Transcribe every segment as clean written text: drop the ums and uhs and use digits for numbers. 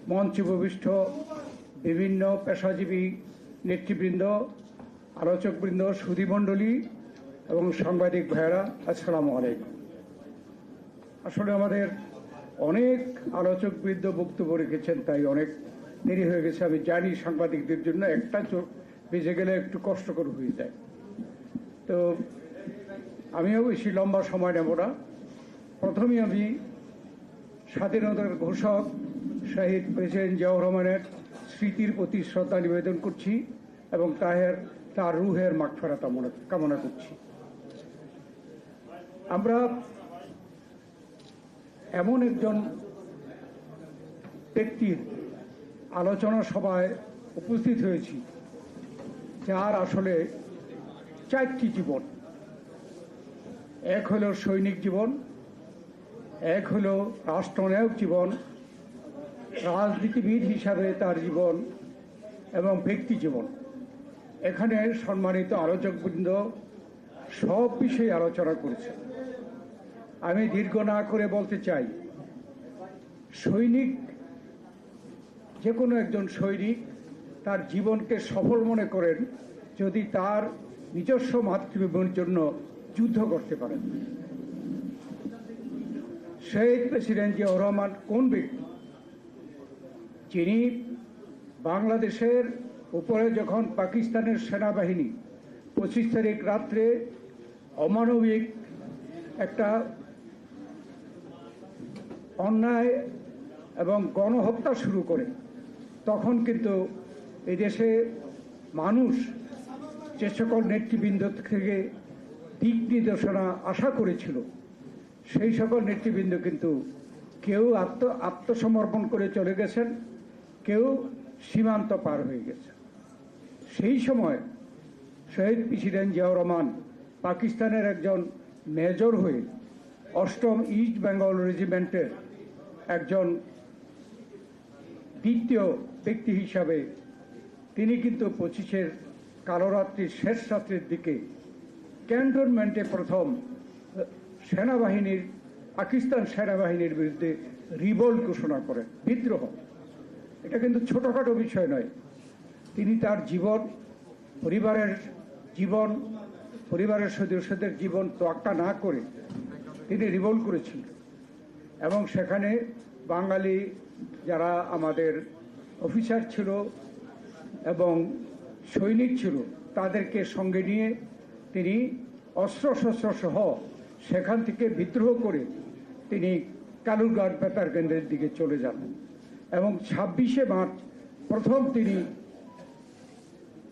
মঞ্চে উপবিষ্ট বিভিন্ন পেশাজীবী নেতৃবৃন্দ, আলোচকবৃন্দ, সুধীমণ্ডলী এবং সাংবাদিক ভাইয়েরা, আসসালামু আলাইকুম। আসলে আমাদের অনেক আলোচকবৃন্দ বক্তব্য রেখেছেন, তাই অনেক দেরি হয়ে গেছে। আমি জানি সাংবাদিকদের জন্য একটা চোখ বেজে গেলে একটু কষ্টকর হয়ে যায়, তো আমিও বেশি লম্বা সময় নেব না। প্রথমে আমি স্বাধীনতার ঘোষক শহীদ প্রেসিডেন্ট জিয়াউর রহমানের স্মৃতির প্রতি শ্রদ্ধা নিবেদন করছি এবং তার রুহের মাগফিরাত কামনা করছি। আমরা এমন একজন ব্যক্তির আলোচনা সভায় উপস্থিত হয়েছি যার আসলে চারটি জীবন। এক হলো সৈনিক জীবন, এক হলো রাষ্ট্রনায়ক জীবন, রাজনীতিবিদ হিসাবে তার জীবন এবং ব্যক্তি জীবন। এখানে সম্মানিত আলোচকবৃন্দ সব বিষয়ে আলোচনা করেছে। আমি দীর্ঘ না করে বলতে চাই, সৈনিক, যে কোনো একজন সৈনিক তার জীবনকে সফল মনে করেন যদি তার নিজস্ব মাতৃভূমির জন্য যুদ্ধ করতে পারেন। শহীদ প্রেসিডেন্ট জিয়াউর রহমান কোন ব্যক্তি, যিনি বাংলাদেশের উপরে যখন পাকিস্তানের সেনাবাহিনী 25 তারিখ রাত্রে অমানবিক একটা অন্যায় এবং গণহত্যা শুরু করে, তখন কিন্তু এই দেশে মানুষ যে সকল নেতৃবৃন্দ থেকে দিক নির্দেশনা আশা করেছিল, সেই সকল নেতৃবৃন্দ কিন্তু কেউ আত্মসমর্পণ করে চলে গেছেন, কেউ সীমান্ত পার হয়ে গেছে। সেই সময় শহীদ প্রেসিডেন্ট জিয়াউর রহমান পাকিস্তানের একজন মেজর হয়ে 8ম ইস্ট বেঙ্গল রেজিমেন্টের একজন দ্বিতীয় ব্যক্তি হিসাবে তিনি কিন্তু 25-এর কালোরাত্রির শেষ রাত্রির দিকে ক্যান্টনমেন্টে প্রথম পাকিস্তান সেনাবাহিনীর বিরুদ্ধে রিভোল্ট ঘোষণা করেন, বিদ্রোহ। এটা কিন্তু ছোটখাটো বিষয় নয়। তিনি তার জীবন, পরিবারের সদস্যদের জীবন তোয়াক্কা না করে তিনি রিভোল্ট করেছিলেন এবং সেখানে বাঙালি যারা আমাদের অফিসার ছিল এবং সৈনিক ছিল তাদেরকে সঙ্গে নিয়ে তিনি অস্ত্রশস্ত্র সহ সেখান থেকে বিদ্রোহ করে তিনি কালুরঘাট বেতার কেন্দ্রের দিকে চলে যান এবং 26শে মার্চ প্রথম তিনি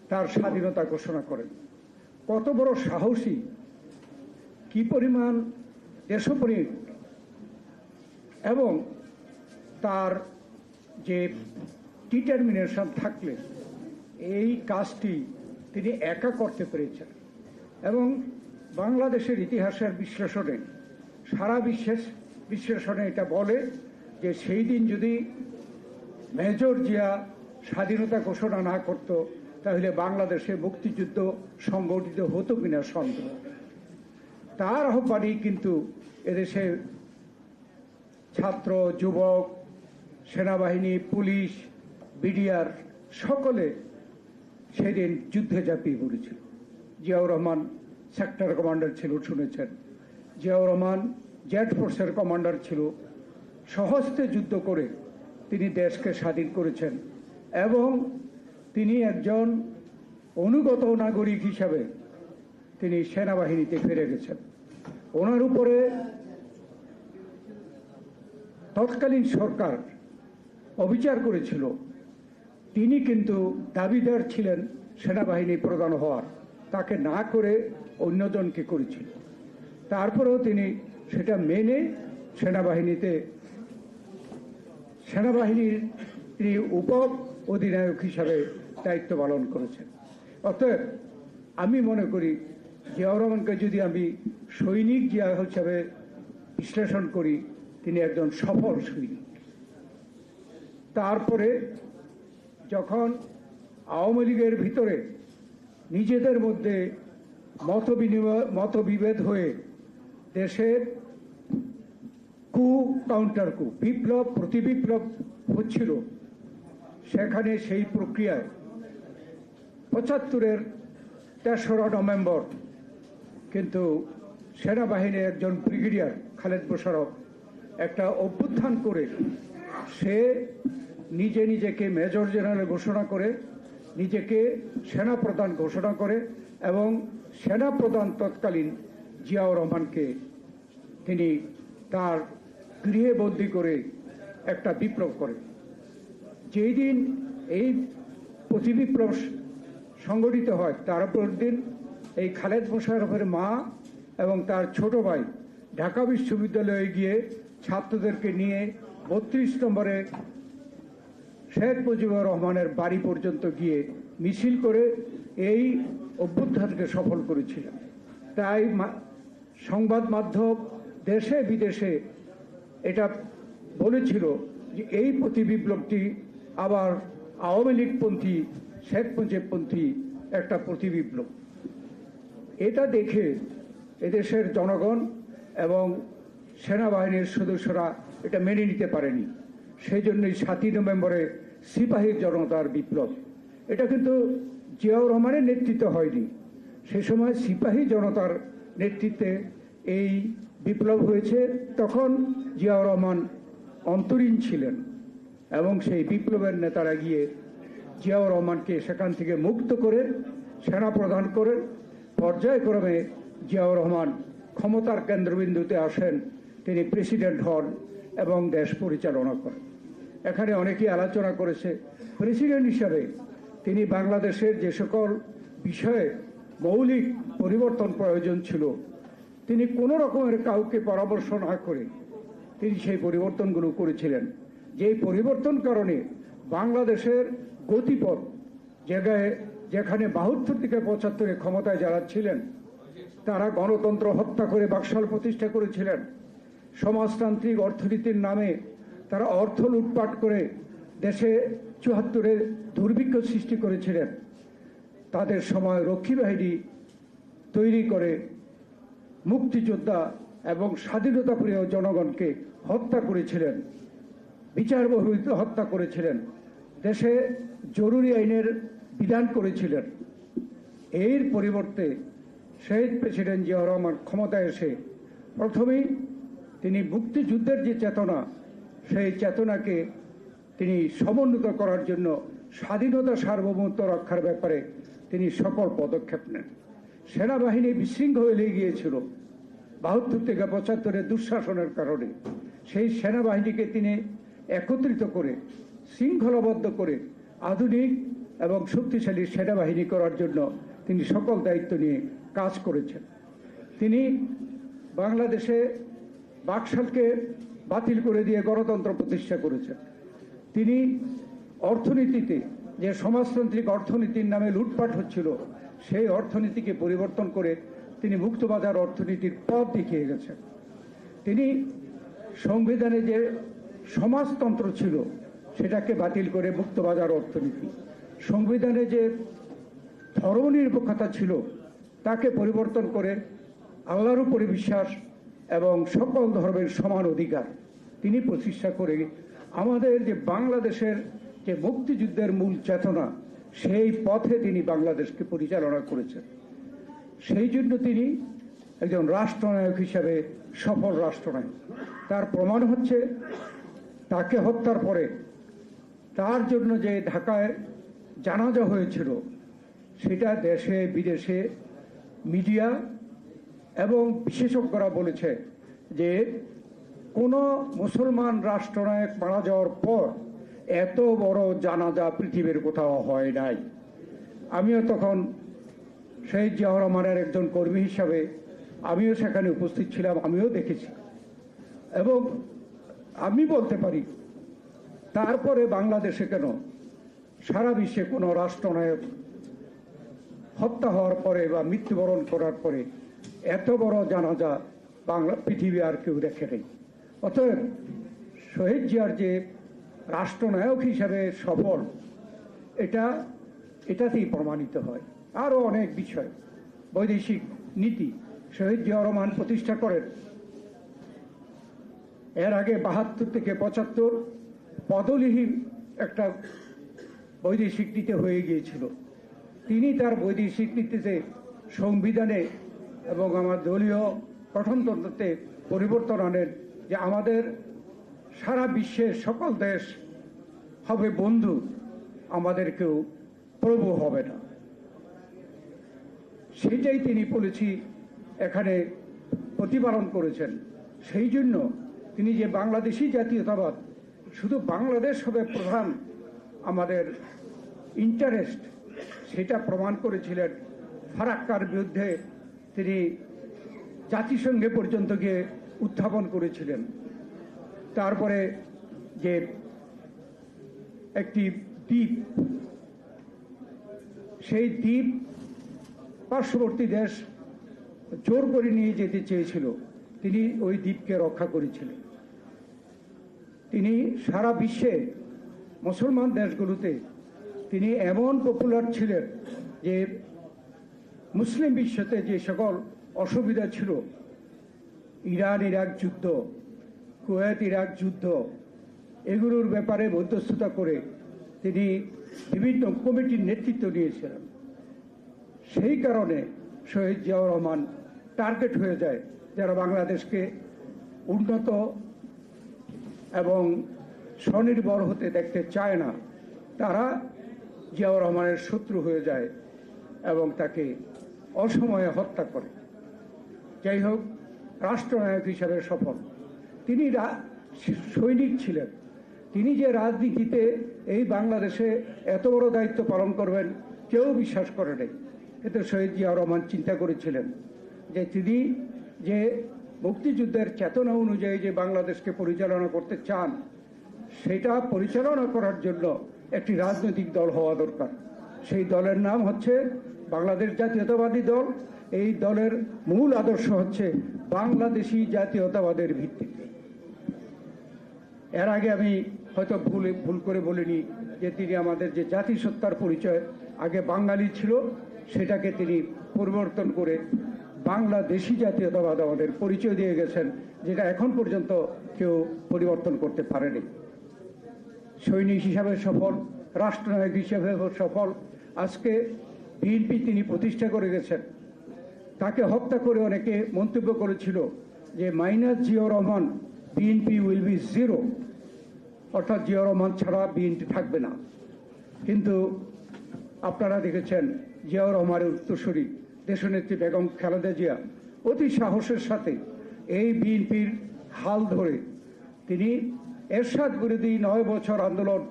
তার স্বাধীনতা ঘোষণা করেন। কত বড় সাহসী, কি পরিমাণ দেশপ্রেমিক এবং তার যে ডিটারমিনেশন থাকলে এই কাজটি তিনি একা করতে পেরেছেন। এবং বাংলাদেশের ইতিহাসের বিশ্লেষণে, সারা বিশ্লেষণে এটা বলে যে সেই দিন যদি মেজর জিয়া স্বাধীনতা ঘোষণা না করত, তাহলে বাংলাদেশে মুক্তিযুদ্ধ সংগঠিত হতো কিনা সন্দেহ। তার আহ্বানেই কিন্তু এদেশে ছাত্র, যুবক, সেনাবাহিনী, পুলিশ, বিডিআর সকলে সেদিন যুদ্ধে ঝাঁপিয়ে পড়েছিল। জিয়াউর রহমান সেক্টর কমান্ডার ছিল, শুনেছেন। জিয়াউর রহমান জেড ফোর্সের কমান্ডার ছিল। সহস্তে যুদ্ধ করে তিনি দেশকে স্বাধীন করেছেন এবং তিনি একজন অনুগত নাগরিক হিসাবে তিনি সেনাবাহিনীতে ফিরে গেছেন। ওনার উপরে তৎকালীন সরকার অবিচার করেছিল। তিনি কিন্তু দাবিদার ছিলেন সেনাবাহিনী প্রধান হওয়ার, তাকে না করে অন্যজনকে করেছিল। তারপরেও তিনি সেটা মেনে সেনাবাহিনীর তিনি উপ অধিনায়ক হিসাবে দায়িত্ব পালন করেছেন। অতএব আমি মনে করি জিয়াউর রহমানকে যদি আমি সৈনিক জিয়া হিসাবে বিশ্লেষণ করি, তিনি একজন সফল সৈনিক। তারপরে যখন আওয়ামী লীগের ভিতরে নিজেদের মধ্যে মতবিভেদ হয়ে দেশের কু কাউন্টার কু, বিপ্লব প্রতিবিপ্লব হচ্ছিল, সেখানে সেই প্রক্রিয়ায় ৭৫-এর ৩রা নভেম্বর কিন্তু সেনাবাহিনীর একজন ব্রিগেডিয়ার খালেদ মোশাররফ একটা অভ্যুত্থান করে সে নিজেকে মেজর জেনারেল ঘোষণা করে, নিজেকে সেনাপ্রধান ঘোষণা করে এবং সেনাপ্রধান তৎকালীন জিয়াউর রহমানকে তিনি তার গৃহে বন্দী করে একটা বিপ্লব করে। যেই দিন এই প্রতিবিপ্লব সংগঠিত হয় তার পরদিন এই খালেদ মোশাররফের মা এবং তার ছোট ভাই ঢাকা বিশ্ববিদ্যালয়ে গিয়ে ছাত্রদেরকে নিয়ে ৩২ নম্বরে শেখ মুজিবুর রহমানের বাড়ি পর্যন্ত গিয়ে মিছিল করে এই অভ্যুত্থানকে সফল করেছিলেন। তাই সংবাদ মাধ্যম দেশে বিদেশে এটা বলেছিল যে এই প্রতিবিপ্লবটি আবার আওয়ামী লীগপন্থী শেখ মুজিবপন্থী একটা প্রতিবিপ্লব। এটা দেখে এদেশের জনগণ এবং সেনাবাহিনীর সদস্যরা এটা মেনে নিতে পারেনি। সেই জন্যই ৭ই নভেম্বরে সিপাহী জনতার বিপ্লব। এটা কিন্তু জিয়াউর রহমানের নেতৃত্বে হয়নি, সে সময় সিপাহী জনতার নেতৃত্বে এই বিপ্লব হয়েছে। তখন জিয়াউর রহমান অন্তরীণ ছিলেন এবং সেই বিপ্লবের নেতারা গিয়ে জিয়াউর রহমানকে সেখান থেকে মুক্ত করে সেনাপ্রধান করেন। পর্যায়ক্রমে জিয়াউর রহমান ক্ষমতার কেন্দ্রবিন্দুতে আসেন, তিনি প্রেসিডেন্ট হন এবং দেশ পরিচালনা করেন। এখানে অনেকেই আলোচনা করেছে প্রেসিডেন্ট হিসাবে তিনি বাংলাদেশের যে সকল বিষয়ে মৌলিক পরিবর্তন প্রয়োজন ছিল তিনি কোনো রকমের কাউকে পরামর্শ না করে তিনি সেই পরিবর্তনগুলো করেছিলেন। যেই পরিবর্তন কারণে বাংলাদেশের গতিপথ জায়গায় যেখানে ৭২ থেকে ৭৫-এ ক্ষমতায় যারা ছিলেন তারা গণতন্ত্র হত্যা করে বাকশাল প্রতিষ্ঠা করেছিলেন। সমাজতান্ত্রিক অর্থনীতির নামে তারা অর্থ লুটপাট করে দেশে ৭৪-এ দুর্ভিক্ষ সৃষ্টি করেছিলেন। তাদের সময় রক্ষী বাহিনী তৈরি করে মুক্তিযোদ্ধা এবং স্বাধীনতাপ্রিয় জনগণকে হত্যা করেছিলেন, বিচার বহির্ভূত হত্যা করেছিলেন, দেশে জরুরি আইনের বিধান করেছিলেন। এর পরিবর্তে শহীদ প্রেসিডেন্ট জিয়াউর রহমান ক্ষমতায় এসে প্রথমেই তিনি মুক্তিযুদ্ধের যে চেতনা সেই চেতনাকে তিনি সমুন্নত করার জন্য স্বাধীনতা সার্বভৌমত্ব রক্ষার ব্যাপারে তিনি সকল পদক্ষেপ নেন। সেনাবাহিনী বিশৃঙ্খল হয়ে গিয়েছিল ৭২ থেকে ৭৫-এর দুঃশাসনের কারণে। সেই সেনাবাহিনীকে তিনি একত্রিত করে শৃঙ্খলাবদ্ধ করে আধুনিক এবং শক্তিশালী সেনাবাহিনী করার জন্য তিনি সকল দায়িত্ব নিয়ে কাজ করেছেন। তিনি বাংলাদেশে বাকশালকে বাতিল করে দিয়ে গণতন্ত্র প্রতিষ্ঠা করেছেন। তিনি অর্থনীতিতে যে সমাজতান্ত্রিক অর্থনীতির নামে লুটপাট হচ্ছিল সেই অর্থনীতিকে পরিবর্তন করে তিনি মুক্তবাজার অর্থনীতির পথ দেখিয়ে গেছেন। তিনি সংবিধানে যে সমাজতন্ত্র ছিল সেটাকে বাতিল করে মুক্তবাজার অর্থনীতি, সংবিধানে যে ধর্মনিরপেক্ষতা ছিল তাকে পরিবর্তন করে আল্লাহর উপরে বিশ্বাস এবং সকল ধর্মের সমান অধিকার তিনি প্রতিষ্ঠা করে আমাদের যে বাংলাদেশের যে মুক্তিযুদ্ধের মূল চেতনা সেই পথে তিনি বাংলাদেশকে পরিচালনা করেছেন। সেই জন্য তিনি একজন রাষ্ট্রনায়ক হিসাবে সফল রাষ্ট্রনায়ক। তার প্রমাণ হচ্ছে তাকে হত্যার পরে তার জন্য যে ঢাকায় জানাজা হয়েছিল সেটা দেশে বিদেশে মিডিয়া এবং বিশেষজ্ঞরা বলেছে যে কোনো মুসলমান রাষ্ট্রনায়ক মারা যাওয়ার পর এত বড় জানাজা পৃথিবীর কোথাও হয় নাই। আমিও তখন শহীদ জিয়াউর রহমানের একজন কর্মী হিসাবে আমিও সেখানে উপস্থিত ছিলাম, আমিও দেখেছি এবং আমি বলতে পারি তারপরে বাংলাদেশে কেন সারা বিশ্বে কোনো রাষ্ট্রনায়ক হত্যা হওয়ার পরে বা মৃত্যুবরণ করার পরে এত বড় জানাজা বাংলা পৃথিবী আর কেউ দেখে নেই। অতএব শহীদ জিয়ার যে রাষ্ট্রনায়ক হিসাবে সফল এটাতেই প্রমাণিত হয়। আরও অনেক বিষয়, বৈদেশিক নীতি শহীদ জিয়াউর রহমান প্রতিষ্ঠা করেন। এর আগে ৭২ থেকে ৭৫ পদলিহীন একটা বৈদেশিক নীতি হয়ে গিয়েছিল। তিনি তার বৈদেশিক নীতিতে সংবিধানে এবং আমার দলীয় গঠনতন্ত্রতে পরিবর্তন আনেন যে আমাদের সারা বিশ্বের সকল দেশ হবে বন্ধু, আমাদের কেউ প্রভু হবে না। সেটাই তিনি পলিসি এখানে প্রতিপালন করেছেন। সেই জন্য তিনি যে বাংলাদেশি জাতীয়তাবাদ, শুধু বাংলাদেশ হবে প্রধান আমাদের ইন্টারেস্ট, সেটা প্রমাণ করেছিলেন। ফারাক্কার বিরুদ্ধে তিনি জাতিসংঘে পর্যন্ত গিয়ে উত্থাপন করেছিলেন। তারপরে যে একটি দ্বীপ, সেই দ্বীপ পার্শ্ববর্তী দেশ জোর করে নিয়ে যেতে চেয়েছিল, তিনি ওই দ্বীপকে রক্ষা করেছিলেন। তিনি সারা বিশ্বে মুসলমান দেশগুলোতে তিনি এমন পপুলার ছিলেন যে মুসলিম বিশ্বতে যে সকল অসুবিধা ছিল, ইরান ইরাক যুদ্ধ, কুয়েত ইরাক যুদ্ধ, এগুলোর ব্যাপারে মধ্যস্থতা করে তিনি বিভিন্ন কমিটির নেতৃত্ব নিয়েছিলেন। সেই কারণে শহীদ জিয়াউর রহমান টার্গেট হয়ে যায় যারা বাংলাদেশকে উন্নত এবং স্বনির্ভর হতে দেখতে চায় না, তারা জিয়াউর রহমানের শত্রু হয়ে যায় এবং তাকে অসময়ে হত্যা করে। যাই হোক, রাষ্ট্রনায়ক হিসাবে সফল। তিনি সৈনিক ছিলেন। তিনি যে রাজনীতিতে এই বাংলাদেশে এত বড় দায়িত্ব পালন করবেন কেউ বিশ্বাস করে নাই। কিন্তু শহীদ জিয়াউর রহমান চিন্তা করেছিলেন যে তিনি যে মুক্তিযুদ্ধের চেতনা অনুযায়ী যে বাংলাদেশকে পরিচালনা করতে চান, সেটা পরিচালনা করার জন্য একটি রাজনৈতিক দল হওয়া দরকার। সেই দলের নাম হচ্ছে বাংলাদেশ জাতীয়তাবাদী দল। এই দলের মূল আদর্শ হচ্ছে বাংলাদেশি জাতীয়তাবাদের ভিত্তিতে। এর আগে আমি হয়তো ভুল করে বলিনি যে তিনি আমাদের যে জাতিসত্তার পরিচয় আগে বাঙালি ছিল, সেটাকে তিনি পরিবর্তন করে বাংলাদেশি জাতীয়তাবাদ আমাদের পরিচয় দিয়ে গেছেন, যেটা এখন পর্যন্ত কেউ পরিবর্তন করতে পারেনি। সৈনিক হিসাবে সফল, রাষ্ট্রনায়ক হিসাবে সফল। আজকে বিএনপি তিনি প্রতিষ্ঠা করে গেছেন। তাকে হত্যা করে অনেকে মন্তব্য করেছিল যে minus Ziaur Rahman, BNP will be zero, অর্থাৎ জিয়াউর রহমান ছাড়া বিএনপি থাকবে না। কিন্তু আপনারা দেখেছেন জিয়াউর রহমানের উত্তরসূরি দেশনেত্রী বেগম খালেদা জিয়া অতি সাহসের সাথে এই বিএনপির হাল ধরে তিনি এরশাদ বিরোধী 9 বছর আন্দোলন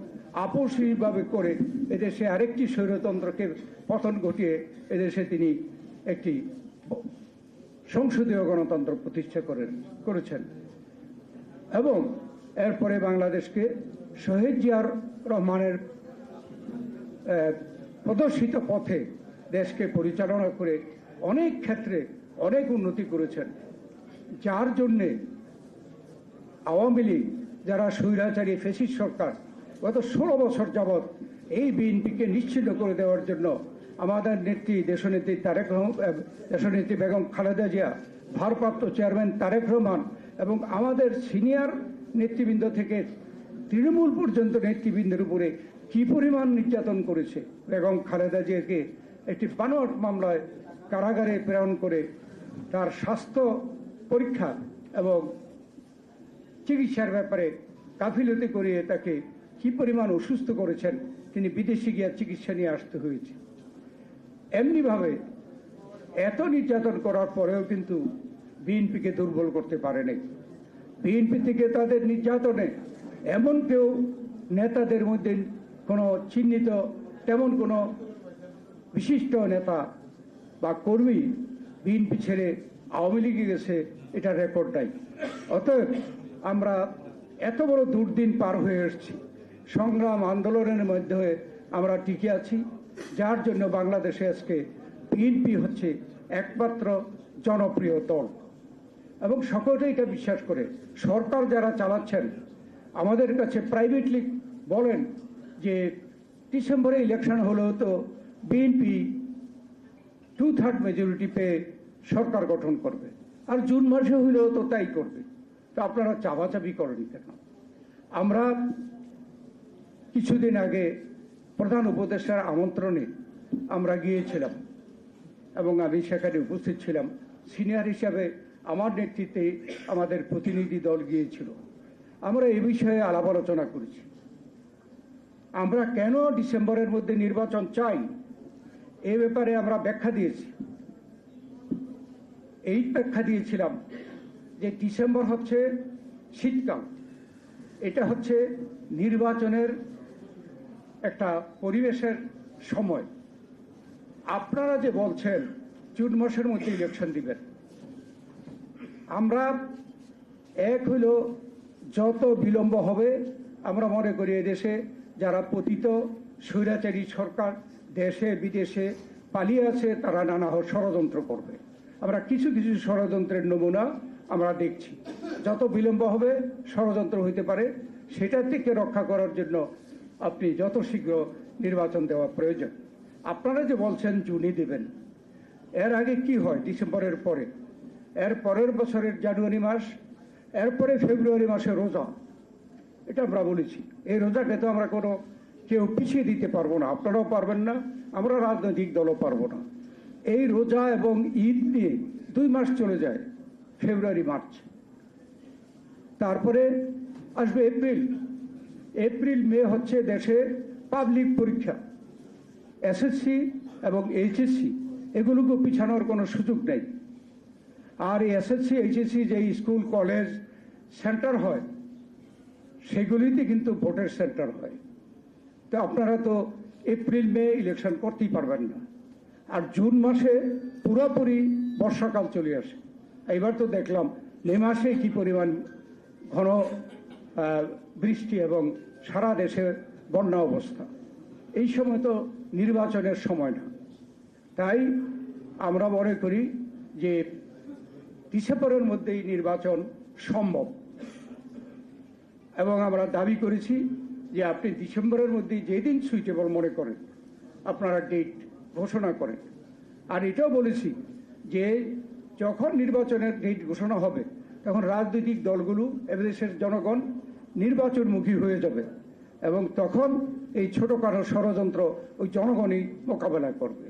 আপসীভাবে করে এদেশে আরেকটি স্বৈরতন্ত্রকে পতন ঘটিয়ে এদেশে তিনি একটি সংসদীয় গণতন্ত্র প্রতিষ্ঠা করেছেন এবং এরপরে বাংলাদেশকে শহীদ জিয়াউর রহমানের প্রদর্শিত পথে দেশকে পরিচালনা করে অনেক ক্ষেত্রে অনেক উন্নতি করেছেন, যার জন্যে আওয়ামী লীগ যারা স্বৈরাচারী ফ্যাসিস্ট সরকার গত 16 বছর যাবৎ এই বিএনপিকে নিশ্চিহ্ন করে দেওয়ার জন্য আমাদের নেত্রী দেশনেত্রী বেগম খালেদা জিয়া, ভারপ্রাপ্ত চেয়ারম্যান তারেক রহমান এবং আমাদের সিনিয়র নেতৃবৃন্দ থেকে তৃণমূল পর্যন্ত নেতৃবৃন্দের উপরে কি পরিমাণ নির্যাতন করেছে। বেগম খালেদা জিয়াকে একটি বানোয়াট মামলায় কারাগারে প্রেরণ করে তার স্বাস্থ্য পরীক্ষা এবং চিকিৎসার ব্যাপারে গাফিলতি করিয়ে তাকে কি পরিমাণ অসুস্থ করেছেন, তিনি বিদেশে গিয়ে চিকিৎসা নিয়ে আসতে হয়েছে। এমনিভাবে এত নির্যাতন করার পরেও কিন্তু বিএনপিকে দুর্বল করতে পারেনি। বিএনপি থেকে তাদের নির্যাতনে এমন কেউ নেতাদের মধ্যে কোনো চিহ্নিত তেমন কোনো বিশিষ্ট নেতা বা কর্মী বিএনপি ছেড়ে আওয়ামী লীগে গেছে, এটা রেকর্ড নাই। অতএব আমরা এত বড় দুর্দিন পার হয়ে এসেছি, সংগ্রাম আন্দোলনের মধ্যে আমরা টিকে আছি, যার জন্য বাংলাদেশে আজকে বিএনপি হচ্ছে একমাত্র জনপ্রিয় দল এবং সকলে এটা বিশ্বাস করে। সরকার যারা চালাচ্ছেন আমাদের কাছে প্রাইভেটলি বলেন যে ডিসেম্বরে ইলেকশন হলেও তো বিএনপি 2/3 মেজরিটি পেয়ে সরকার গঠন করবে, আর জুন মাসে হইলেও তো তাই করবে। তো আপনারা চাপাচাপি করেন কেন? আমরা কিছুদিন আগে প্রধান উপদেষ্টার আমন্ত্রণে আমরা গিয়েছিলাম এবং আমি সেখানে উপস্থিত ছিলাম। সিনিয়র হিসাবে আমার নেতৃত্বে আমাদের প্রতিনিধি দল গিয়েছিল। আমরা এই বিষয়ে আলাপ আলোচনা করেছি। আমরা কেন ডিসেম্বরের মধ্যে নির্বাচন চাই এ ব্যাপারে আমরা ব্যাখ্যা দিয়েছি। এই ব্যাখ্যা দিয়েছিলাম যে ডিসেম্বর হচ্ছে শীতকাল, এটা হচ্ছে নির্বাচনের একটা পরিবেশের সময়। আপনারা যে বলছেন জুন মাসের মধ্যে ইলেকশন দিবেন, আমরা এক হইল যত বিলম্ব হবে আমরা মনে করি এদেশে যারা পতিত স্বৈরাচারী সরকার দেশে বিদেশে পালিয়ে আছে তারা নানা ষড়যন্ত্র করবে। আমরা কিছু কিছু ষড়যন্ত্রের নমুনা আমরা দেখছি। যত বিলম্ব হবে ষড়যন্ত্র হইতে পারে, সেটা থেকে রক্ষা করার জন্য আপনি যত শীঘ্র নির্বাচন দেওয়া প্রয়োজন। আপনারা যে বলছেন জুনে দেবেন, এর আগে কি হয় ডিসেম্বরের পরে? এর পরের বছরের জানুয়ারি মাস, এরপরে ফেব্রুয়ারি মাসে রোজা। এটা আমরা বলেছি। এই রোজাকে তো আমরা কোনো কেউ পিছিয়ে দিতে পারবো না, আপনারাও পারবেন না, আমরা রাজনৈতিক দলও পারবো না। এই রোজা এবং ঈদ নিয়ে 2 মাস চলে যায়, ফেব্রুয়ারি মার্চ, তারপরে আসবে এপ্রিল মে হচ্ছে দেশে পাবলিক পরীক্ষা, এসএসসি এবং এইচএসসি, এগুলোকে পিছানোর কোনো সুযোগ নেই। আর এই এসএসসি এইচএসসি যে স্কুল কলেজ সেন্টার হয় সেগুলিতে কিন্তু ভোটের সেন্টার হয়। তো আপনারা তো এপ্রিল মে ইলেকশন করতেই পারবেন না। আর জুন মাসে পুরোপুরি বর্ষাকাল চলে আসে। এবার তো দেখলাম মে মাসে কি পরিমাণ ঘন বৃষ্টি এবং সারা দেশে বন্যা অবস্থা। এই সময় তো নির্বাচনের সময় না। তাই আমরা মনে করি যে ডিসেম্বরের মধ্যেই নির্বাচন সম্ভব এবং আমরা দাবি করেছি যে আপনি ডিসেম্বরের মধ্যে যেদিন সুইটেবল মনে করেন আপনারা ডেট ঘোষণা করেন। আর এটাও বলেছি যে যখন নির্বাচনের ডেট ঘোষণা হবে তখন রাজনৈতিক দলগুলো এদেশের জনগণ নির্বাচনমুখী হয়ে যাবে এবং তখন এই ছোটখাটো ষড়যন্ত্র ওই জনগণই মোকাবেলা করবে।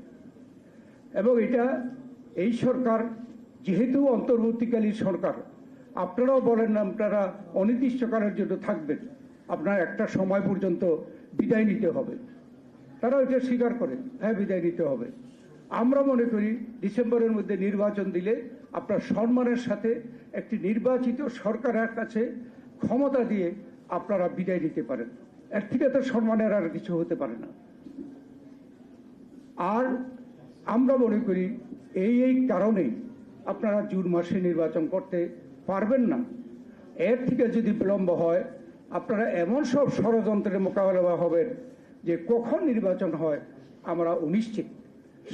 এবং এটা এই সরকার যেহেতু অন্তর্বর্তীকালীন সরকার, আপনারাও বলেন না আপনারা অনির্দিষ্টকালের জন্য থাকবেন, আপনার একটা সময় পর্যন্ত বিদায় নিতে হবে। তারা এটা স্বীকার করে, হ্যাঁ বিদায় নিতে হবে। আমরা মনে করি ডিসেম্বরের মধ্যে নির্বাচন দিলে আপনার সম্মানের সাথে একটি নির্বাচিত সরকারের কাছে ক্ষমতা দিয়ে আপনারা বিদায় নিতে পারেন। এর থেকে তো সম্মানের আর কিছু হতে পারে না। আর আমরা মনে করি এই কারণেই আপনারা জুন মাসে নির্বাচন করতে পারবেন না। এর থেকে যদি বিলম্ব হয় আপনারা এমন সব ষড়যন্ত্রের মোকাবেলা হবেন যে কখন নির্বাচন হয় আমরা অনিশ্চিত।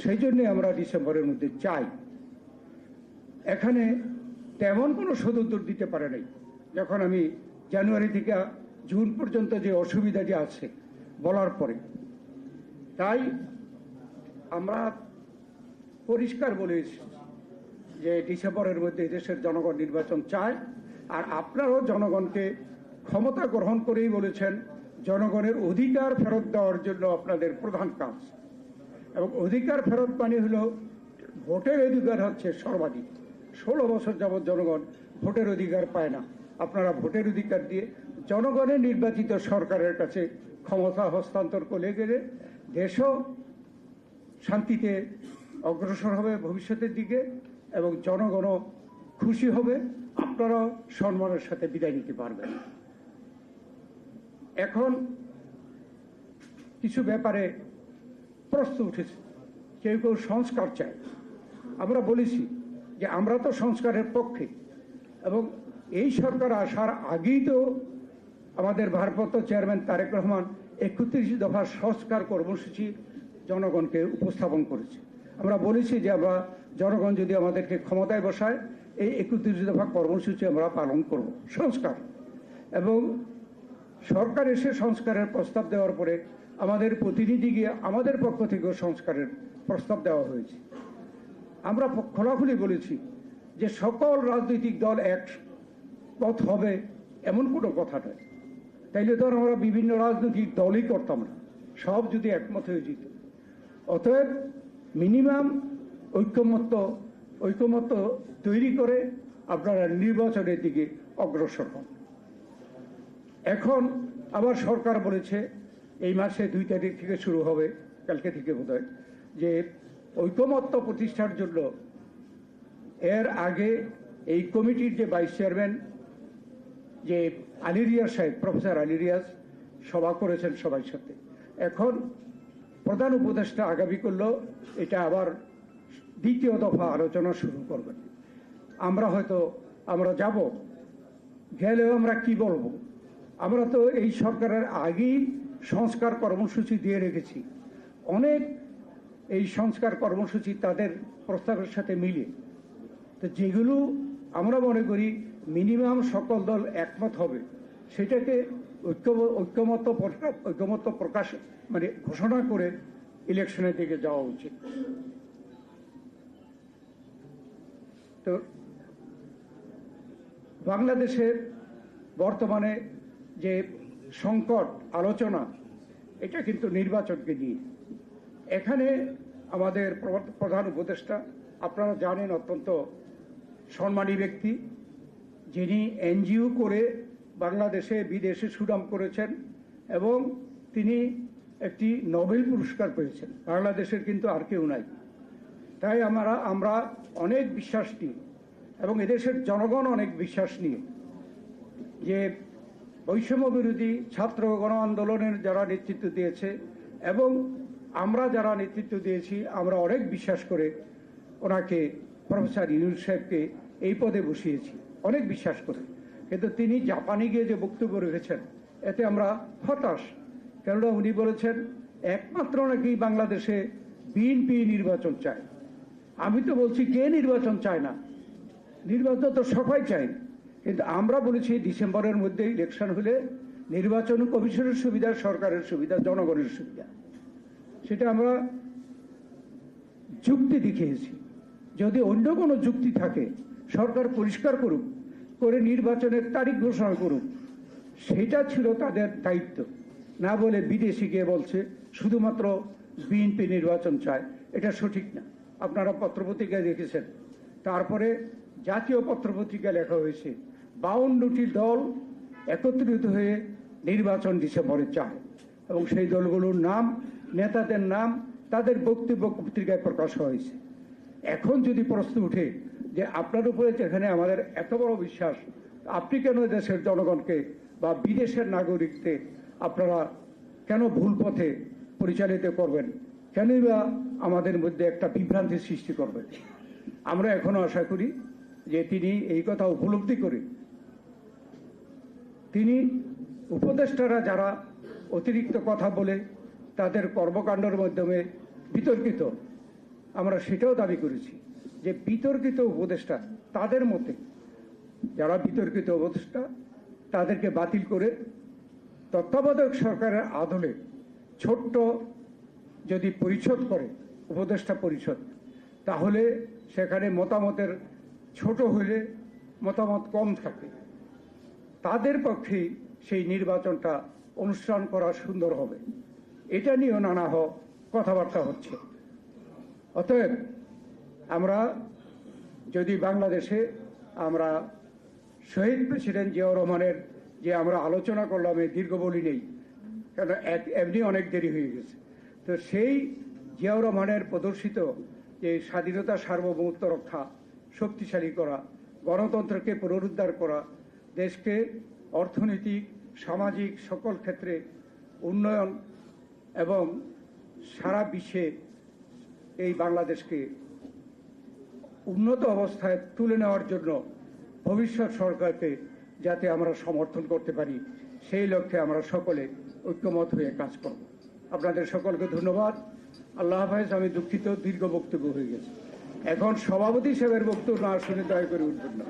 সেই জন্যে আমরা ডিসেম্বরের মধ্যে চাই। এখানে তেমন কোনো সদুত্তর দিতে পারে নাই যখন আমি জানুয়ারি থেকে জুন পর্যন্ত যে অসুবিধাটি আছে বলার পরে। তাই আমরা পরিষ্কার বলেছি যে ডিসেম্বরের মধ্যে দেশের জনগণ নির্বাচন চায়। আর আপনারাও জনগণকে ক্ষমতা গ্রহণ করেই বলেছেন জনগণের অধিকার ফেরত দেওয়ার জন্য আপনাদের প্রধান কাজ। এবং অধিকার ফেরত মানে হলো ভোটের অধিকার হচ্ছে সর্বাধিক। 16 বছর যাবৎ জনগণ ভোটের অধিকার পায় না। আপনারা ভোটের অধিকার দিয়ে জনগণের নির্বাচিত সরকারের কাছে ক্ষমতা হস্তান্তর করে গেলে দেশও শান্তিতে অগ্রসর হবে ভবিষ্যতের দিকে এবং জনগণও খুশি হবে, আপনারাও সম্মানের সাথে বিদায় নিতে পারবেন। এখন কিছু ব্যাপারে প্রশ্ন উঠেছে, কেউ কেউ সংস্কার চায়। আমরা বলেছি যে আমরা তো সংস্কারের পক্ষে এবং এই সরকার আসার আগেই তো আমাদের ভারপ্রাপ্ত চেয়ারম্যান তারেক রহমান 31 দফা সংস্কার কর্মসূচি জনগণকে উপস্থাপন করেছে। আমরা বলেছি যে আমরা জনগণ যদি আমাদেরকে ক্ষমতায় বসায় এই 31 দফা কর্মসূচি আমরা পালন করব সংস্কার। এবং সরকার এসে সংস্কারের প্রস্তাব দেওয়ার পরে আমাদের প্রতিনিধি গিয়ে আমাদের পক্ষ থেকেও সংস্কারের প্রস্তাব দেওয়া হয়েছে। আমরা খোলাখুলি বলেছি যে সকল রাজনৈতিক দল এক পথ হবে এমন কোনো কথা নয়। তাইলে তো আমরা বিভিন্ন রাজনৈতিক দলই করতাম না, সব যদি একমত হয়ে যেত। অতএব মিনিমাম ঐকমত্য তৈরি করে আপনারা নির্বাচনের দিকে অগ্রসর হন। এখন আবার সরকার বলেছে এই মাসে 2 তারিখ থেকে শুরু হবে, কালকে থেকে বোধহয়, যে ঐকমত্য প্রতিষ্ঠার জন্য এর আগে এই কমিটির যে ভাইস চেয়ারম্যান যে আলী রিয়াজ সাহেব, প্রফেসর আলী রিয়াজ সভা করেছেন সবার সাথে। এখন প্রধান উপদেষ্টা আগামী করলো এটা আবার দ্বিতীয় দফা আলোচনা শুরু করবেন। আমরা যাব, গেলেও আমরা কি বলবো? আমরা তো এই সরকারের আগেই সংস্কার কর্মসূচি দিয়ে রেখেছি, অনেক এই সংস্কার কর্মসূচি তাদের প্রস্তাবের সাথে মিলে। তো যেগুলো আমরা মনে করি মিনিমাম সকল দল একমত হবে, সেটাকে ঐকমত্য প্রকাশ মানে ঘোষণা করে ইলেকশনের দিকে যাওয়া উচিত। তো বাংলাদেশের বর্তমানে যে সংকট আলোচনা, এটা কিন্তু নির্বাচনকে নিয়ে। এখানে আমাদের প্রধান উপদেষ্টা, আপনারা জানেন, অত্যন্ত সম্মানী ব্যক্তি, যিনি এনজিও করে বাংলাদেশে বিদেশে সুনাম করেছেন এবং তিনি একটি নোবেল পুরস্কার পেয়েছেন। বাংলাদেশের কিন্তু আর কেউ নাই। তাই আমরা অনেক বিশ্বাস নিই এবং এদেশের জনগণ অনেক বিশ্বাস নিয়ে যে বৈষম্য বিরোধী ছাত্র গণ আন্দোলনের যারা নেতৃত্ব দিয়েছে এবং আমরা যারা নেতৃত্ব দিয়েছি, আমরা অনেক বিশ্বাস করে ওনাকে, প্রফেসর ইউনূস সাহেবকে এই পদে বসিয়েছি, অনেক বিশ্বাস করে। কিন্তু তিনি জাপানে গিয়ে যে বক্তব্য রেখেছেন, এতে আমরা হতাশ। কেননা উনি বলেছেন একমাত্র নাকি বাংলাদেশে বিএনপি নির্বাচন চায়। আমি তো বলছি কে নির্বাচন চায় না? নির্বাচন তো সবাই চায়, কিন্তু আমরা বলেছি ডিসেম্বরের মধ্যে ইলেকশন হলে নির্বাচন কমিশনের সুবিধা, সরকারের সুবিধা, জনগণের সুবিধা, সেটা আমরা যুক্তি দেখিয়েছি। যদি অন্য কোনো যুক্তি থাকে, সরকার পরিষ্কার করুক, করে নির্বাচনের তারিখ ঘোষণা করুক, সেটা ছিল তাদের দায়িত্ব। না বলে বিদেশি গিয়ে বলছে শুধুমাত্র বিএনপি নির্বাচন চায়, এটা সঠিক না। আপনারা পত্রপত্রিকায় দেখেছেন, তারপরে জাতীয় পত্রপত্রিকায় লেখা হয়েছে 52টি দল একত্রিত হয়ে নির্বাচন ডিসেম্বরে চায় এবং সেই দলগুলোর নাম, নেতাদের নাম, তাদের বক্তব্য পত্রিকায় প্রকাশ হয়েছে। এখন যদি প্রশ্ন উঠে যে আপনার উপরে যেখানে আমাদের এত বড় বিশ্বাস, আপনি কেন দেশের জনগণকে বা বিদেশের নাগরিকদের আপনারা কেন ভুল পথে পরিচালিত করবেন, কেনই বা আমাদের মধ্যে একটা বিভ্রান্তির সৃষ্টি করবেন? আমরা এখনো আশা করি যে তিনি এই কথা উপলব্ধি করে, তিনি উপদেষ্টারা যারা অতিরিক্ত কথা বলে তাদের কর্মকাণ্ডের মাধ্যমে বিতর্কিত, আমরা সেটাও দাবি করেছি যে বিতর্কিত উপদেষ্টা, তাদের মতে যারা বিতর্কিত উপদেষ্টা, তাদেরকে বাতিল করে তত্ত্বাবধায়ক সরকারের আদলে ছোট্ট যদি পরিষদ করে, উপদেষ্টা পরিষদ, তাহলে সেখানে মতামতের ছোট হলে মতামত কম থাকে, তাদের পক্ষে সেই নির্বাচনটা অনুষ্ঠান করা সুন্দর হবে। এটা নিয়েও নানা কথাবার্তা হচ্ছে। অতএব আমরা যদি বাংলাদেশে আমরা শহীদ প্রেসিডেন্ট জিয়াউর রহমানের যে আমরা আলোচনা করলাম, এই দীর্ঘ বলি নেই, কারণ এমনি অনেক দেরি হয়ে গেছে, তো সেই জিয়াউর রহমানের প্রদর্শিত যে স্বাধীনতা, সার্বভৌমত্ব রক্ষা, শক্তিশালী করা, গণতন্ত্রকে পুনরুদ্ধার করা, দেশকে অর্থনৈতিক, সামাজিক সকল ক্ষেত্রে উন্নয়ন এবং সারা বিশ্বে এই বাংলাদেশকে উন্নত অবস্থায় তুলে নেওয়ার জন্য ভবিষ্যৎ সরকারকে যাতে আমরা সমর্থন করতে পারি, সেই লক্ষ্যে আমরা সকলে ঐক্যমত হয়ে কাজ করব। আপনাদের সকলকে ধন্যবাদ। আল্লাহ হাফেজ। আমি দুঃখিত, দীর্ঘ বক্তব্য হয়ে গেছে। এখন সভাপতি সাহেবের বক্তব্য না শুনে দয়া করে উঠবেন না।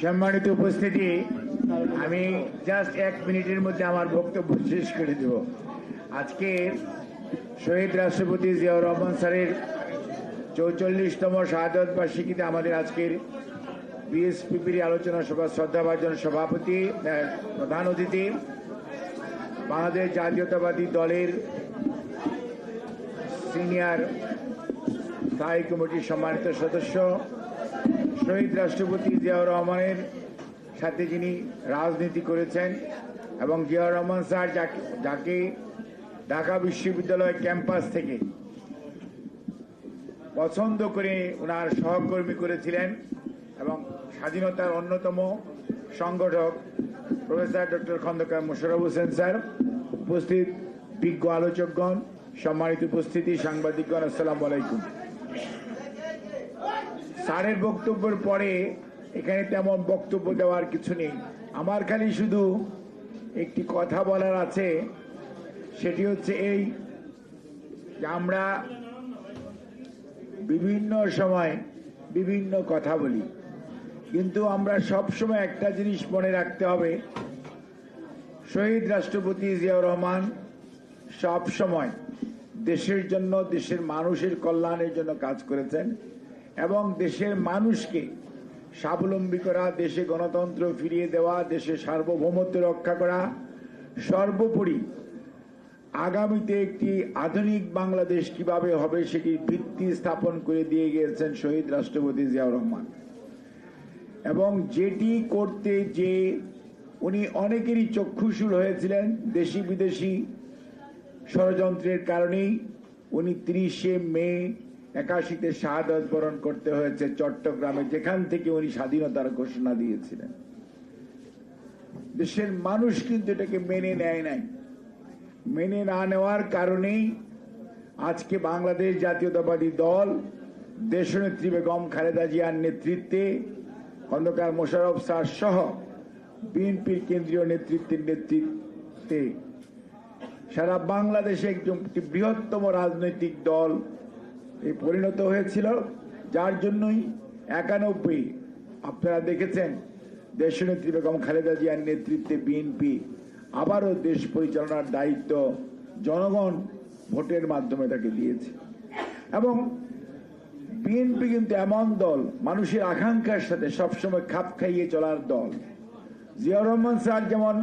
সম্মানিত উপস্থিতি, আমি জাস্ট 1 মিনিটের মধ্যে আমার বক্তব্য শেষ করে দেব। আজকে শহীদ রাষ্ট্রপতি জিয়াউর রহমান স্যারের 44তম শাহাদত বার্ষিকীতে আমাদের আজকের বিএসপিপির আলোচনা সভা শ্রদ্ধাভাজন সভাপতি প্রধান অতিথি বাংলাদেশ জাতীয়তাবাদী দলের সিনিয়র স্থায়ী কমিটির সম্মানিত সদস্য শহীদ রাষ্ট্রপতি জিয়াউর রহমানের সাথে যিনি রাজনীতি করেছেন এবং জিয়াউর রহমান স্যার যাকে ঢাকা বিশ্ববিদ্যালয় ক্যাম্পাস থেকে পছন্দ করে ওনার সহকর্মী করেছিলেন এবং স্বাধীনতার অন্যতম সংগঠক professor doctor Khondokar Mosharraf Hossain sir, উপস্থিত বিজ্ঞ আলোচকগণ, সম্মানিত উপস্থিতি, সাংবাদিকগণ, আসসালামু আলাইকুম। স্যারের বক্তব্যের পরে এখানে তেমন বক্তব্য দেওয়ার কিছু নেই। আমার খালি শুধু একটি কথা বলার আছে, সেটি হচ্ছে এই যে আমরা বিভিন্ন সময় বিভিন্ন কথা বলি, কিন্তু আমরা সব সময় একটা জিনিস মনে রাখতে হবে, শহীদ রাষ্ট্রপতি জিয়াউর রহমান সব সময় দেশের জন্য, দেশের মানুষের কল্যাণের জন্য কাজ করেছেন এবং দেশের মানুষকে স্বাবলম্বী করা, দেশে গণতন্ত্র ফিরিয়ে দেওয়া, দেশের সার্বভৌমত্ব রক্ষা করা, সর্বোপরি আগামীতে একটি আধুনিক বাংলাদেশ কিভাবে হবে সেটির ভিত্তি স্থাপন করে দিয়ে গিয়েছেন শহীদ রাষ্ট্রপতি জিয়াউর রহমান। এবং যেটি করতে যে উনি অনেকেরই চক্ষুশূল হয়েছিলেন, দেশি বিদেশি ষড়যন্ত্রের কারণেই উনি 30শে মে 81-তে শাহাদত বরণ করতে হয়েছে চট্টগ্রামে, যেখান থেকে উনি স্বাধীনতার ঘোষণা দিয়েছিলেন। দেশের মানুষ কিন্তু এটাকে মেনে নেয় নাই। মেনে না নেওয়ার কারণেই আজকে বাংলাদেশ জাতীয়তাবাদী দল দেশনেত্রী বেগম খালেদা জিয়ার নেতৃত্বে, খন্দকার মোশাররফ স্যার সহ বিএনপির কেন্দ্রীয় নেতৃত্বের নেতৃত্বে সারা বাংলাদেশে একটি বৃহত্তম রাজনৈতিক দল পরিণত হয়েছিল, যার জন্যই 91 আপনারা দেখেছেন দেশনেত্রী বেগম খালেদা জিয়ার নেতৃত্বে বিএনপি আবারও দেশ পরিচালনার দায়িত্ব জনগণ ভোটের মাধ্যমে তাকে দিয়েছে। এবং বিএনপি কিন্তু এমন দল, মানুষের আকাঙ্ক্ষার সাথে সবসময় খাপ খাইয়ে চলার দল। জিয়াউর রহমান স্যার যেমন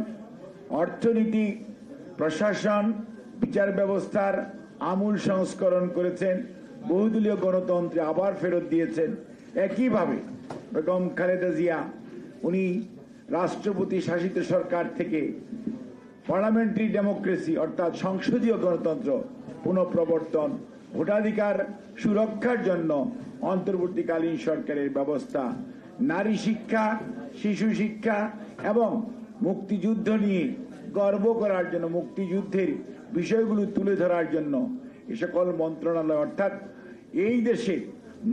অর্থনীতি, প্রশাসন, বিচার ব্যবস্থার আমূল সংস্করণ করেছেন, বহুদলীয় গণতন্ত্রে আবার ফেরত দিয়েছেন, একইভাবে বেগম খালেদা জিয়া উনি রাষ্ট্রপতি শাসিত সরকার থেকে পার্লামেন্টারি ডেমোক্রেসি অর্থাৎ সংসদীয় গণতন্ত্র পুনঃপ্রবর্তন, ভোটাধিকার সুরক্ষার জন্য অন্তর্বর্তীকালীন সরকারের ব্যবস্থা, নারী শিক্ষা, শিশু শিক্ষা এবং মুক্তিযুদ্ধ নিয়ে গর্ব করার জন্য, মুক্তিযুদ্ধের বিষয়গুলো তুলে ধরার জন্য এ সকল মন্ত্রণালয়, অর্থাৎ এই দেশে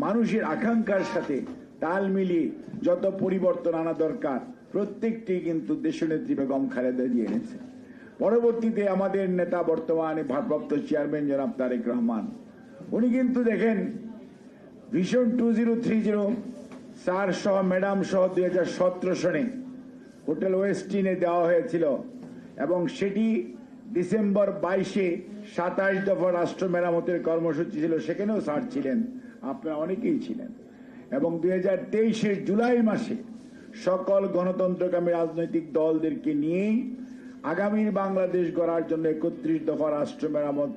মানুষের আকাঙ্ক্ষার সাথে তাল মিলিয়ে যত পরিবর্তন আনা দরকার প্রত্যেকটি কিন্তু দেশনেত্রী বেগম খালেদা জিয়া এনেছে। পরবর্তীতে আমাদের নেতা, বর্তমানে ভারপ্রাপ্ত চেয়ারম্যান জনাব তারেক রহমান, উনি কিন্তু দেখেন ভিশন 2030 স্যার সহ ম্যাডাম সহ 2017 সনে হোটেল ওয়েস্টিনে দেওয়া হয়েছিল এবং সেটি ডিসেম্বর 22-এ 27 দফা রাষ্ট্র মেরামতের কর্মসূচি ছিল, সেখানেও স্যার ছিলেন, আপনারা অনেকেই ছিলেন। এবং 2023-এর জুলাই মাসে সকল গণতন্ত্রকামী রাজনৈতিক দলদেরকে নিয়েই আগামীর বাংলাদেশ গড়ার জন্য 31 দফা রাষ্ট্র মেরামত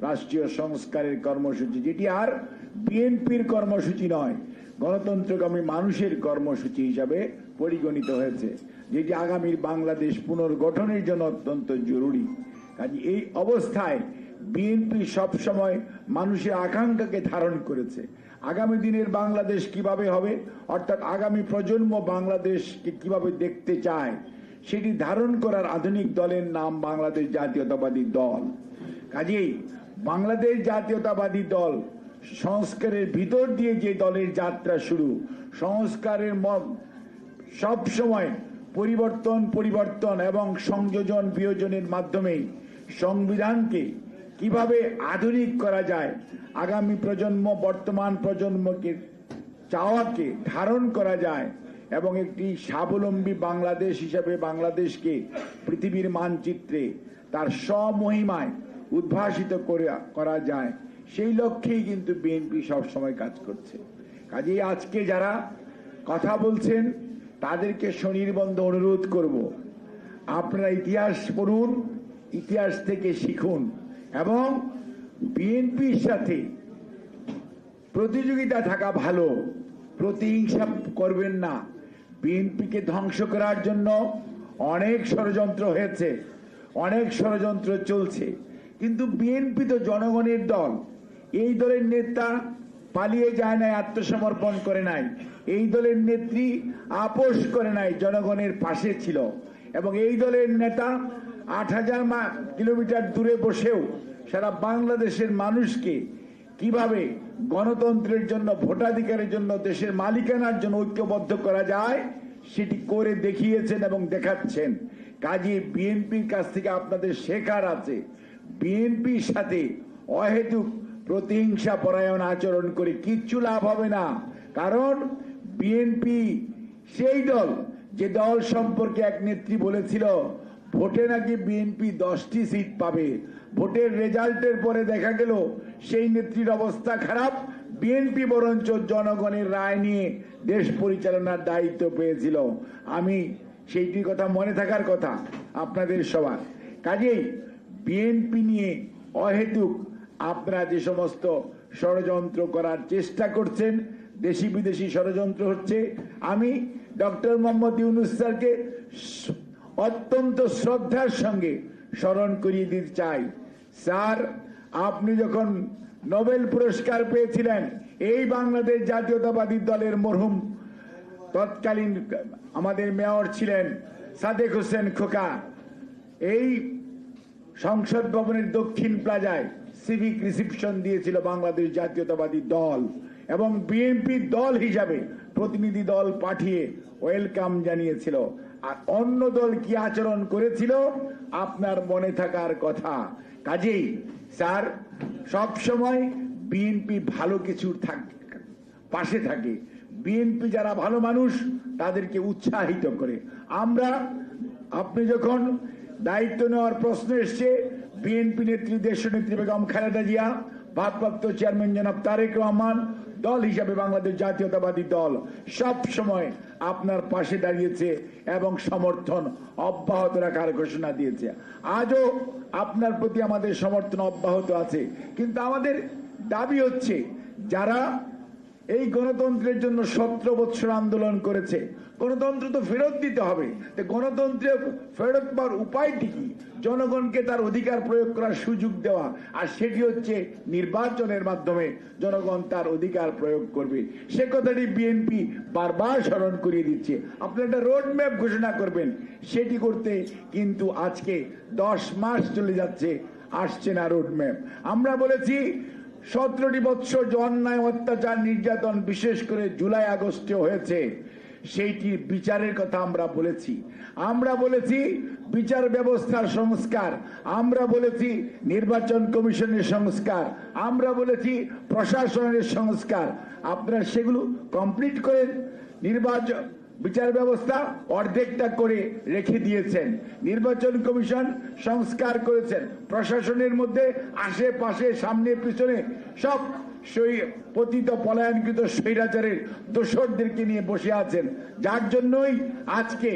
রাষ্ট্রীয় সংস্কারের কর্মসূচি, যেটি আর বিএনপির কর্মসূচি নয়, গণতন্ত্রকামী মানুষের কর্মসূচি হিসাবে পরিগণিত হয়েছে, যেটি আগামীর বাংলাদেশ পুনর্গঠনের জন্য অত্যন্ত জরুরি। কাজে এই অবস্থায় বিএনপি সবসময় মানুষের আকাঙ্ক্ষাকে ধারণ করেছে। আগামী দিনের বাংলাদেশ কিভাবে হবে, অর্থাৎ আগামী প্রজন্ম বাংলাদেশকে কিভাবে দেখতে চায়, সেটি ধারণ করার আধুনিক দলের নাম বাংলাদেশ জাতীয়তাবাদী দল। কাজেই বাংলাদেশ জাতীয়তাবাদী দল সংস্কারের ভিতর দিয়ে যে দলের যাত্রা শুরু, সংস্কারের সব সময় পরিবর্তন এবং সংযোজন বিয়োজনের মাধ্যমে সংবিধানকে কিভাবে আধুনিক করা যায়, আগামী প্রজন্ম বর্তমান প্রজন্মকে চাওয়াকে ধারণ করা যায় এবং একটি স্বাবলম্বী বাংলাদেশ হিসাবে বাংলাদেশকে পৃথিবীর মানচিত্রে তার স্বমহিমায় উদ্ভাসিত করা যায়, সেই লক্ষ্যেই কিন্তু বিএনপি সবসময় কাজ করছে। কাজেই আজকে যারা কথা বলছেন তাদেরকে স্বনির্বন্ধ অনুরোধ করব, আপনারা ইতিহাস পড়ুন, ইতিহাস থেকে শিখুন এবং বিএনপির সাথে প্রতিযোগিতা থাকা ভালো, প্রতিহিংসা করবেন না। বিএনপিকে ধ্বংস করার জন্য অনেক ষড়যন্ত্র হয়েছে, অনেক ষড়যন্ত্র চলছে, কিন্তু বিএনপি তো জনগণের দল। এই দলের নেতা পালিয়ে যায় নাই, আত্মসমর্পণ করে নাই। এই দলের নেত্রী আপোষ করে নাই, জনগণের পাশে ছিল। এবং এই দলের নেতা ৮,০০০ কিলোমিটার দূরে বসেও সারা বাংলাদেশের মানুষকে কিভাবে গণতন্ত্রের জন্য, ভোটাধিকারের জন্য, দেশের মালিকানার জন্য ঐক্যবদ্ধ করা যায় সেটি করে দেখিয়েছেন এবং দেখাচ্ছেন। কাজে বিএনপির কাছ থেকে আপনাদের শেখার আছে। বিএনপির সাথে অহেতুক প্রতিহিংসা পরায়ণ আচরণ করে কিচ্ছু লাভ হবে না। কারণ বিএনপি সেই দল যে দল সম্পর্কে এক নেত্রী বলেছিল ভোটে নাকি বিএনপি 10টি সিট পাবে। ভোটের রেজাল্টের পরে দেখা গেল সেই নেত্রীর অবস্থা খারাপ, বিএনপি বরঞ্চ জনগণের রায় নিয়ে দেশ পরিচালনার দায়িত্ব পেয়েছিল। আমি সেইটির কথা মনে থাকার কথা আপনাদের সবার। কাজেই বিএনপি নিয়ে অহেতুক আপনারা যে সমস্ত ষড়যন্ত্র করার চেষ্টা করছেন, দেশি বিদেশি ষড়যন্ত্র হচ্ছে, আমি ডক্টর মোহাম্মদ ইউনূস স্যারকে অত্যন্ত শ্রদ্ধার সঙ্গে স্মরণ করিয়ে দিতে চাই। স্যার, আপনি যখন নোবেল পুরস্কার পেয়েছিলেন, এই বাংলাদেশ জাতীয়তাবাদী দলের মরহুম তৎকালীন আমাদের মেয়র ছিলেন সাদেক হোসেন খোকা, এই সংসদ ভবনের দক্ষিণ প্লাজায় সিভিক রিসিপশন দিয়েছিল বাংলাদেশ জাতীয়তাবাদী দল এবং বিএনপি দল হিসাবে প্রতিনিধি দল পাঠিয়ে ওয়েলকাম জানিয়েছিল। আর অন্য দল কি আচরণ করেছিল আপনার মনে থাকার কথা। কাজেই স্যার, সব সময় বিএনপি ভালো কিছুর পাশে থাকে। বিএনপি যারা ভালো মানুষ তাদেরকে উৎসাহিত করে। আপনি যখন দায়িত্ব নেওয়ার প্রশ্ন এসছে, বিএনপি নেত্রী দেশনেত্রী বেগম খালেদা জিয়া, ভারপ্রাপ্ত চেয়ারম্যান জনাব তারেক রহমান, দল হিসাবে বাংলাদেশ জাতীয়তাবাদী দল সব সময় আপনার পাশে দাঁড়িয়েছে এবং সমর্থন অব্যাহত রাখার ঘোষণা দিয়েছে। আজও আপনার প্রতি আমাদের সমর্থন অব্যাহত আছে। কিন্তু আমাদের দাবি হচ্ছে, যারা এই গণতন্ত্রের জন্য 17 বছর আন্দোলন করেছে, গণতন্ত্র তো ফেরত দিতে হবে। গণতন্ত্রে ফেরত পাওয়ার উপায়টি কি? জনগণকে তার অধিকার প্রয়োগ করার সুযোগ দেওয়া, আর সেটি হচ্ছে নির্বাচনের মাধ্যমে জনগণ তার অধিকার প্রয়োগ করবে। সে কথাটি বিএনপি বারবার স্মরণ করিয়ে দিচ্ছে। আপনি একটা রোড ম্যাপ ঘোষণা করবেন, সেটি করতে কিন্তু আজকে 10 মাস চলে যাচ্ছে, আসছে না রোড ম্যাপ। আমরা বলেছি 17টি বছর যে অন্যায়, অত্যাচার, নির্যাতন বিশেষ করে জুলাই আগস্টে হয়েছে, সেইটির বিচারের কথা আমরা বলেছি। আমরা বলেছি বিচার ব্যবস্থার সংস্কার, আমরা বলেছি নির্বাচন কমিশনের সংস্কার, আমরা বলেছি প্রশাসনের সংস্কার। আপনারা সেগুলো কমপ্লিট করে নির্বাচন বিচার ব্যবস্থা অর্ধেকটা করে রেখে দিয়েছেন। নির্বাচন কমিশন সংস্কার করেছেন, প্রশাসনের মধ্যে আশেপাশে সামনে পিছনে সব পতিত পলায়নকৃত স্বৈরাচারের দোসরদেরকে নিয়ে বসে আছেন, যার জন্যই আজকে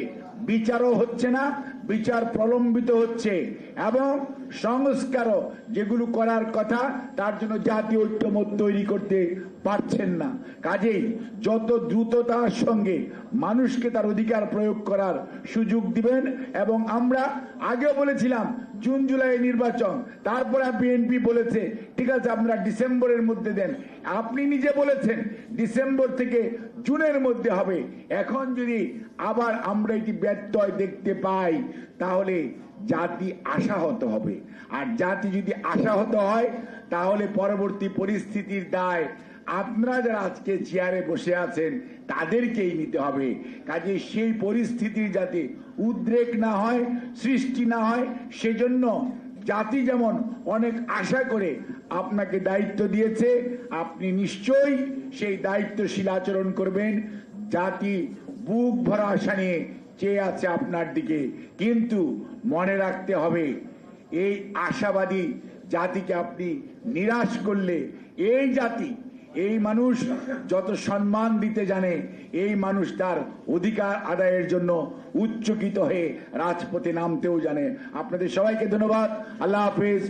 বিচারও হচ্ছে না, বিচার প্রলম্বিত হচ্ছে এবং সংস্কারও যেগুলো করার কথা তার জন্য জাতীয় ঐক্যমত তৈরি করতে পারছেন না। কাজেই যত দ্রুততার সঙ্গে মানুষকে তার অধিকার প্রয়োগ করার সুযোগ দিবেন। এবং আমরা আগেও বলেছিলাম জুন জুলাই নির্বাচন, তারপরে বিএনপি বলেছে ঠিক আছে আমরা ডিসেম্বরের মধ্যে দেন। আপনি নিজে বলেছেন ডিসেম্বর থেকে জুনের মধ্যে হবে। এখন যদি আবার আমরা এটি ব্যত্যয় দেখতে পাই তাহলে জাতি আশাহত হবে, আর জাতি যদি আশাহত হয় তাহলে পরবর্তী পরিস্থিতির দায় আপনারা যারা আজকে চেয়ারে বসে আছেন তাদেরকেই নিতে হবে। কাজে সেই পরিস্থিতির যাতে উদ্রেক না হয়, সৃষ্টি না হয়, সেজন্য জাতি যেমন অনেক আশা করে আপনাকে দায়িত্ব দিয়েছে, আপনি নিশ্চয়ই সেই দায়িত্বশীল আচরণ করবেন। জাতি বুক ভরা আশা নিয়ে চেয়ে আছে আপনার দিকে, কিন্তু মনে রাখতে হবে এই আশাবাদী জাতিকে আপনি নিরাশ করলে এই জাতি, এই মানুষ যত সম্মান দিতে জানে, এই মানুষ তার অধিকার আদায়ের জন্য উচ্চকিত হয়ে রাজপথে নামতেও জানে। আপনাদের সবাইকে ধন্যবাদ। আল্লাহ হাফেজ।